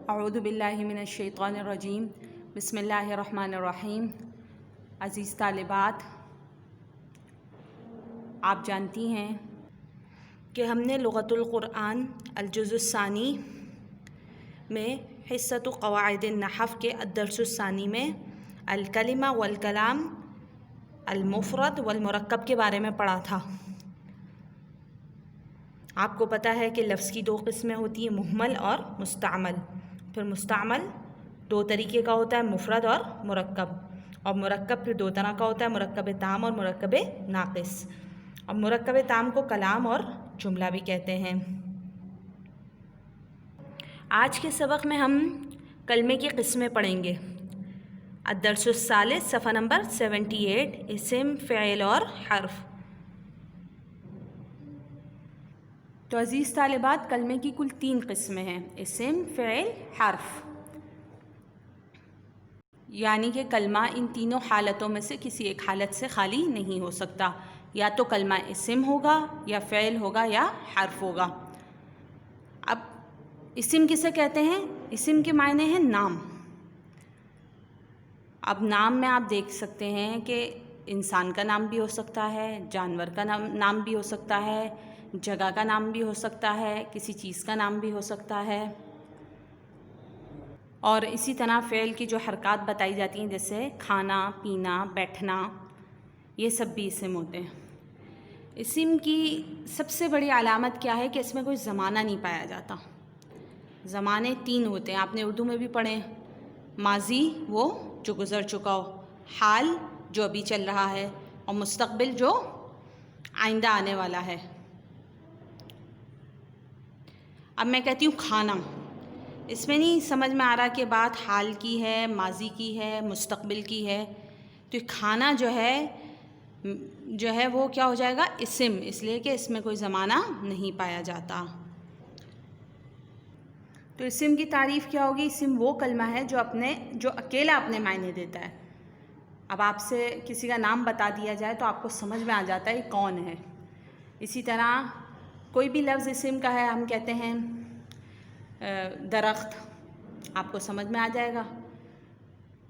اعوذ باللہ من الشیطان الرجیم بسم اللہ الرحمن الرحیم۔ عزیز طالبات، آپ جانتی ہیں کہ ہم نے لغت القرآن الجزء الثانی میں حصۃ قواعد النحو کے الدرس الثانی میں الکلمہ والکلام المفرد والمرکب کے بارے میں پڑھا تھا۔ آپ کو پتہ ہے کہ لفظ کی دو قسمیں ہوتی ہیں، مہمل اور مستعمل۔ پھر مستعمل دو طریقے کا ہوتا ہے، مفرد اور مرکب، اور مرکب پھر دو طرح کا ہوتا ہے، مرکب تام اور مرکب ناقص۔ اور مرکب تام کو کلام اور جملہ بھی کہتے ہیں۔ آج کے سبق میں ہم کلمے کی قسمیں پڑھیں گے۔ الدرس الثالث صفحہ نمبر 78، اسم، فعل اور حرف۔ تو عزیز طالبات، کلمے کی کل 3 قسمیں ہیں، اسم، فعل، حرف۔ یعنی کہ کلمہ ان تینوں حالتوں میں سے کسی ایک حالت سے خالی نہیں ہو سکتا، یا تو کلمہ اسم ہوگا، یا فعل ہوگا، یا حرف ہوگا۔ اب اسم کسے کہتے ہیں؟ اسم کے معنی ہیں نام۔ اب نام میں آپ دیکھ سکتے ہیں کہ انسان کا نام بھی ہو سکتا ہے، جانور کا نام بھی ہو سکتا ہے، جگہ کا نام بھی ہو سکتا ہے، کسی چیز کا نام بھی ہو سکتا ہے۔ اور اسی طرح فعل کی جو حرکات بتائی جاتی ہیں، جیسے کھانا، پینا، بیٹھنا، یہ سب بھی اسم ہوتے ہیں۔ اسم کی سب سے بڑی علامت کیا ہے کہ اس میں کوئی زمانہ نہیں پایا جاتا۔ زمانے 3 ہوتے ہیں، آپ نے اردو میں بھی پڑھے، ماضی وہ جو گزر چکا ہو، حال جو ابھی چل رہا ہے، اور مستقبل جو آئندہ آنے والا ہے۔ اب میں کہتی ہوں کھانا، اس میں نہیں سمجھ میں آ رہا کہ بات حال کی ہے، ماضی کی ہے، مستقبل کی ہے، تو کھانا جو ہے وہ کیا ہو جائے گا؟ اسم، اس لیے کہ اس میں کوئی زمانہ نہیں پایا جاتا۔ تو اسم کی تعریف کیا ہوگی؟ اسم وہ کلمہ ہے جو اکیلا اپنے معنی دیتا ہے۔ اب آپ سے کسی کا نام بتا دیا جائے تو آپ کو سمجھ میں آ جاتا ہے یہ کون ہے۔ اسی طرح کوئی بھی لفظ اسم کا ہے، ہم کہتے ہیں درخت، آپ کو سمجھ میں آ جائے گا۔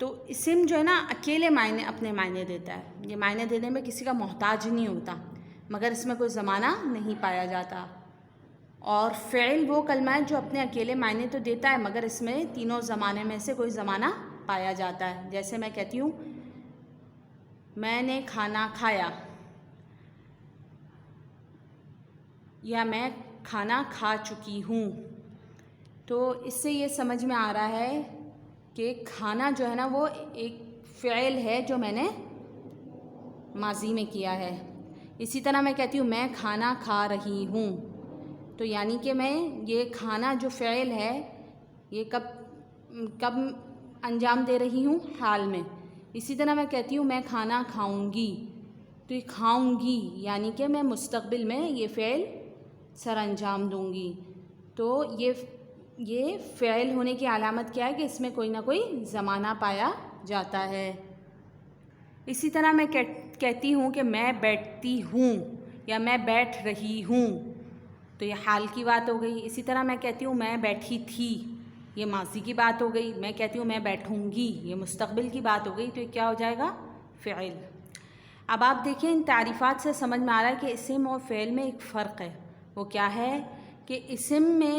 تو اسم جو ہے نا اکیلے اپنے معنی دیتا ہے، یہ معنی دینے میں کسی کا محتاج نہیں ہوتا، مگر اس میں کوئی زمانہ نہیں پایا جاتا۔ اور فعل وہ کلمہ ہے جو اپنے اکیلے معنی تو دیتا ہے، مگر اس میں تینوں زمانے میں سے کوئی زمانہ پایا جاتا ہے۔ جیسے میں کہتی ہوں میں نے کھانا کھایا، یا میں کھانا کھا چکی ہوں، تو اس سے یہ سمجھ میں آ رہا ہے کہ کھانا جو ہے نا وہ ایک فعل ہے جو میں نے ماضی میں کیا ہے۔ اسی طرح میں کہتی ہوں میں کھانا کھا رہی ہوں، تو یعنی کہ میں یہ کھانا جو فعل ہے یہ کب انجام دے رہی ہوں؟ حال میں۔ اسی طرح میں کہتی ہوں میں کھانا کھاؤں گی، تو یہ کھاؤں گی یعنی کہ میں مستقبل میں یہ فعل سر انجام دوں گی۔ تو یہ فعل ہونے کی علامت کیا ہے کہ اس میں کوئی نہ کوئی زمانہ پایا جاتا ہے۔ اسی طرح میں کہتی ہوں کہ میں بیٹھتی ہوں، یا میں بیٹھ رہی ہوں، تو یہ حال کی بات ہو گئی۔ اسی طرح میں کہتی ہوں میں بیٹھی تھی، یہ ماضی کی بات ہو گئی۔ میں کہتی ہوں میں بیٹھوں گی، یہ مستقبل کی بات ہو گئی، تو یہ کیا ہو جائے گا؟ فعل۔ اب آپ دیکھیں ان تعریفات سے سمجھ میں آ رہا ہے کہ اسم اور فعل میں ایک فرق ہے۔ وہ کیا ہے کہ اسم میں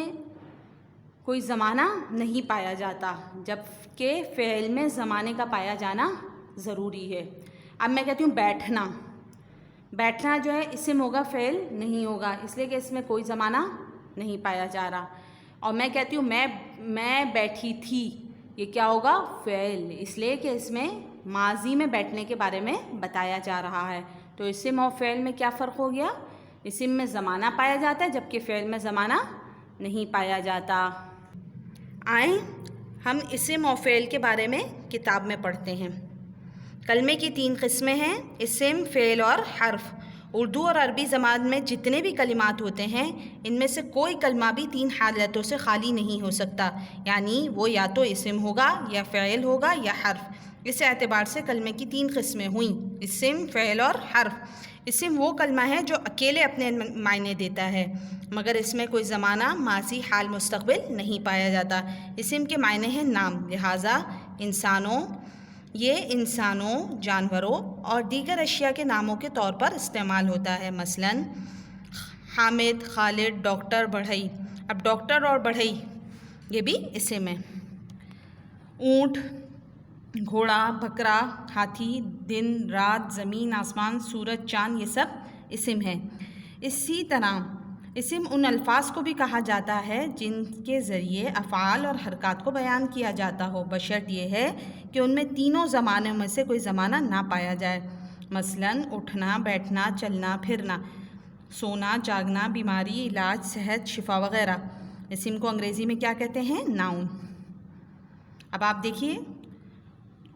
کوئی زمانہ نہیں پایا جاتا، جبکہ فعل میں زمانے کا پایا جانا ضروری ہے۔ اب میں کہتی ہوں بیٹھنا جو ہے اسم ہوگا، فعل نہیں ہوگا، اس لیے کہ اس میں کوئی زمانہ نہیں پایا جا رہا۔ اور میں کہتی ہوں میں بیٹھی تھی، یہ کیا ہوگا؟ فعل، اس لیے کہ اس میں ماضی میں بیٹھنے کے بارے میں بتایا جا رہا ہے۔ تو اسم اور فعل میں کیا فرق ہو گیا؟ اسم میں زمانہ پایا جاتا ہے، جبکہ فعل میں زمانہ نہیں پایا جاتا۔ آئیں ہم اسم اور فعل کے بارے میں کتاب میں پڑھتے ہیں۔ کلمے کی 3 قسمیں ہیں، اسم، فعل اور حرف۔ اردو اور عربی زبان میں جتنے بھی کلمات ہوتے ہیں، ان میں سے کوئی کلمہ بھی 3 حالتوں سے خالی نہیں ہو سکتا، یعنی وہ یا تو اسم ہوگا، یا فعل ہوگا، یا حرف۔ اس اعتبار سے کلمے کی 3 قسمیں ہوئیں، اسم، فعل اور حرف۔ اسم وہ کلمہ ہے جو اکیلے اپنے معنی دیتا ہے مگر اس میں کوئی زمانہ، ماضی، حال، مستقبل نہیں پایا جاتا۔ اسم کے معنی ہیں نام، لہٰذا انسانوں، یہ انسانوں، جانوروں اور دیگر اشیاء کے ناموں کے طور پر استعمال ہوتا ہے، مثلاً حامد، خالد، ڈاکٹر، بڑھئی۔ اب ڈاکٹر اور بڑھئی یہ بھی اسم ہے۔ اونٹ، گھوڑا، بکرا، ہاتھی، دن، رات، زمین، آسمان، سورج، چاند، یہ سب اسم ہیں۔ اسی طرح اسم ان الفاظ کو بھی کہا جاتا ہے جن کے ذریعے افعال اور حرکات کو بیان کیا جاتا ہو، بشرط یہ ہے کہ ان میں تینوں زمانوں میں سے کوئی زمانہ نہ پایا جائے، مثلاً اٹھنا، بیٹھنا، چلنا، پھرنا، سونا، جاگنا، بیماری، علاج، صحت، شفا وغیرہ۔ اسم کو انگریزی میں کیا کہتے ہیں؟ ناؤن۔ اب آپ دیکھیے،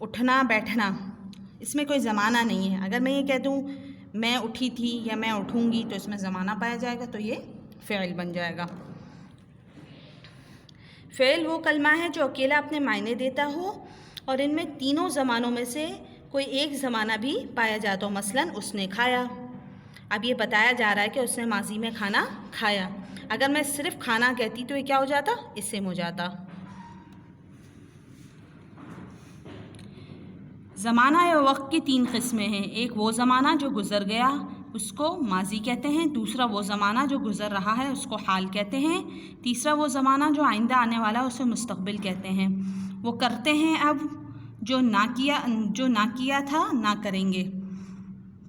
اٹھنا، بیٹھنا، اس میں کوئی زمانہ نہیں ہے۔ اگر میں یہ کہہ دوں میں اٹھی تھی یا میں اٹھوں گی تو اس میں زمانہ پایا جائے گا، تو یہ فعل بن جائے گا۔ فعل وہ کلمہ ہے جو اکیلا اپنے معنی دیتا ہو اور ان میں تینوں زمانوں میں سے کوئی ایک زمانہ بھی پایا جاتا ہو، مثلاً اس نے کھایا۔ اب یہ بتایا جا رہا ہے کہ اس نے ماضی میں کھانا کھایا۔ اگر میں صرف کھانا کہتی تو یہ کیا ہو جاتا؟ اسم ہو جاتا۔ زمانہ یا وقت کی تین قسمیں ہیں۔ ایک وہ زمانہ جو گزر گیا، اس کو ماضی کہتے ہیں۔ دوسرا وہ زمانہ جو گزر رہا ہے، اس کو حال کہتے ہیں۔ تیسرا وہ زمانہ جو آئندہ آنے والا ہے، اسے مستقبل کہتے ہیں۔ وہ کرتے ہیں اب جو نہ کیا تھا نہ کریں گے۔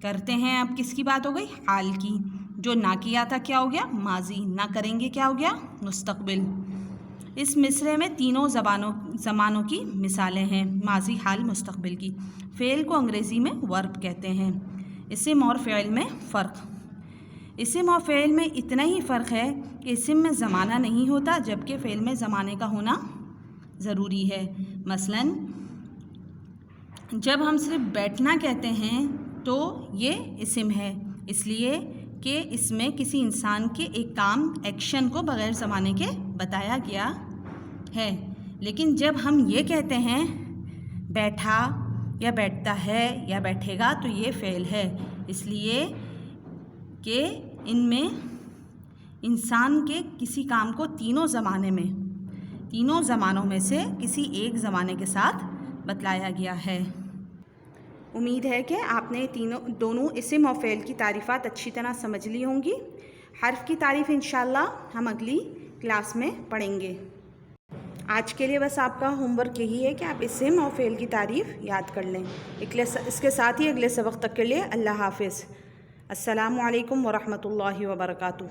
کرتے ہیں اب کس کی بات ہو گئی؟ حال کی۔ جو نہ کیا تھا کیا ہو گیا؟ ماضی۔ نہ کریں گے کیا ہو گیا؟ مستقبل۔ اس مصرعے میں تینوں زمانوں کی مثالیں ہیں، ماضی، حال، مستقبل کی۔ فعل کو انگریزی میں ورب کہتے ہیں۔ اسم اور فعل میں فرق۔ اسم اور فعل میں اتنا ہی فرق ہے کہ اسم میں زمانہ نہیں ہوتا جبکہ فعل میں زمانے کا ہونا ضروری ہے۔ مثلاً جب ہم صرف بیٹھنا کہتے ہیں تو یہ اسم ہے، اس لیے کہ اس میں کسی انسان کے ایک کام، ایکشن کو بغیر زمانے کے بتایا گیا ہے۔ لیکن جب ہم یہ کہتے ہیں بیٹھا یا بیٹھتا ہے یا بیٹھے گا تو یہ فعل ہے، اس لیے کہ ان میں انسان کے کسی کام کو تینوں زمانوں میں سے کسی ایک زمانے کے ساتھ بتلایا گیا ہے۔ امید ہے کہ آپ نے دونوں اسم اور فعل کی تعریفات اچھی طرح سمجھ لی ہوں گی۔ حرف کی تعریف انشاءاللہ ہم اگلی کلاس میں پڑھیں گے۔ آج کے لیے بس آپ کا ہوم ورک یہی ہے کہ آپ اسم اور فعل کی تعریف یاد کر لیں۔ اس کے ساتھ ہی اگلے سبق تک کے لیے اللہ حافظ۔ السلام علیکم ورحمۃ اللہ وبرکاتہ۔